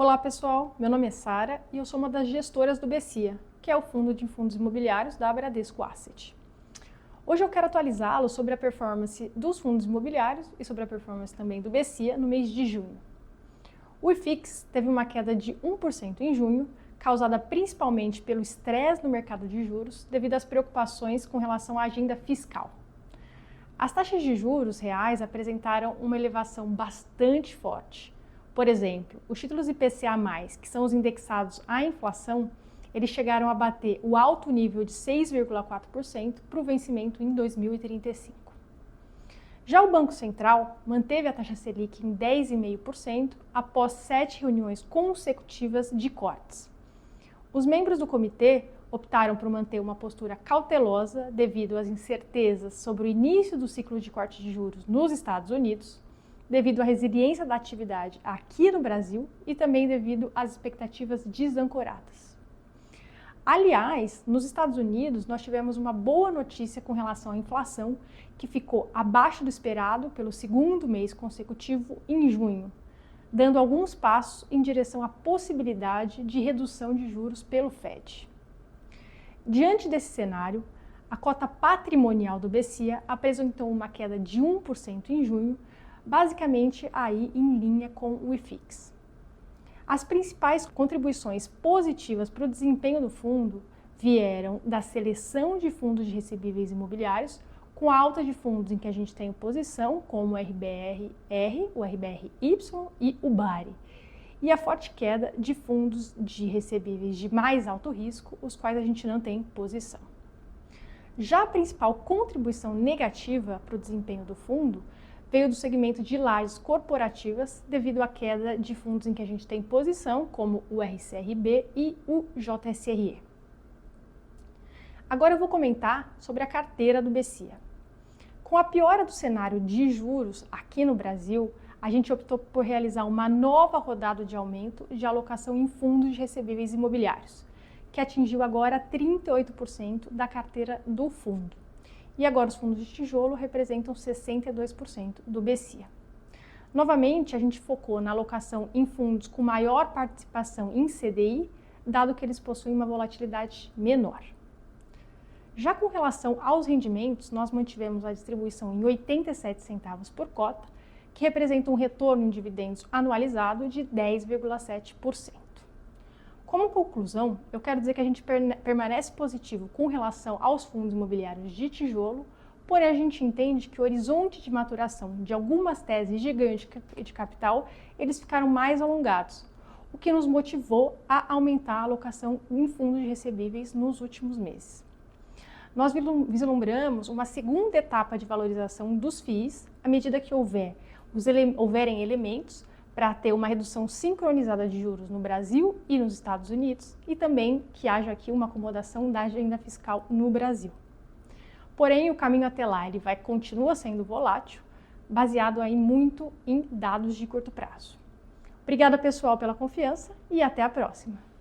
Olá pessoal, meu nome é Sara e eu sou uma das gestoras do BCIA, que é o fundo de fundos imobiliários da Bradesco Asset. Hoje eu quero atualizá-lo sobre a performance dos fundos imobiliários e sobre a performance também do BCIA no mês de junho. O IFIX teve uma queda de 1% em junho, causada principalmente pelo estresse no mercado de juros devido às preocupações com relação à agenda fiscal. As taxas de juros reais apresentaram uma elevação bastante forte. Por exemplo, os títulos IPCA+, que são os indexados à inflação, eles chegaram a bater o alto nível de 6,4% para o vencimento em 2035. Já o Banco Central manteve a taxa Selic em 10,5% após 7 reuniões consecutivas de cortes. Os membros do comitê optaram por manter uma postura cautelosa devido às incertezas sobre o início do ciclo de corte de juros nos Estados Unidos, devido à resiliência da atividade aqui no Brasil e também devido às expectativas desancoradas. Aliás, nos Estados Unidos, nós tivemos uma boa notícia com relação à inflação, que ficou abaixo do esperado pelo segundo mês consecutivo em junho, dando alguns passos em direção à possibilidade de redução de juros pelo FED. Diante desse cenário, a cota patrimonial do BCIA apresentou uma queda de 1% em junho, basicamente aí em linha com o IFIX. As principais contribuições positivas para o desempenho do fundo vieram da seleção de fundos de recebíveis imobiliários, com alta de fundos em que a gente tem posição, como o RBR-R, o RBR-Y e o BARI, e a forte queda de fundos de recebíveis de mais alto risco, os quais a gente não tem posição. Já a principal contribuição negativa para o desempenho do fundo veio do segmento de lajes corporativas devido à queda de fundos em que a gente tem posição, como o RCRB e o JSRE. Agora eu vou comentar sobre a carteira do BCIA. Com a piora do cenário de juros aqui no Brasil, a gente optou por realizar uma nova rodada de aumento de alocação em fundos de recebíveis imobiliários, que atingiu agora 38% da carteira do fundo. E agora os fundos de tijolo representam 62% do BCIA. Novamente, a gente focou na alocação em fundos com maior participação em CDI, dado que eles possuem uma volatilidade menor. Já com relação aos rendimentos, nós mantivemos a distribuição em 87 centavos por cota, que representa um retorno em dividendos anualizado de 10,7%. Como conclusão, eu quero dizer que a gente permanece positivo com relação aos fundos imobiliários de tijolo, porém a gente entende que o horizonte de maturação de algumas teses de ganho de capital, eles ficaram mais alongados, o que nos motivou a aumentar a alocação em fundos de recebíveis nos últimos meses. Nós vislumbramos uma segunda etapa de valorização dos FIIs à medida que houverem elementos para ter uma redução sincronizada de juros no Brasil e nos Estados Unidos e também que haja aqui uma acomodação da agenda fiscal no Brasil. Porém, o caminho até lá continua sendo volátil, baseado aí muito em dados de curto prazo. Obrigada, pessoal, pela confiança e até a próxima!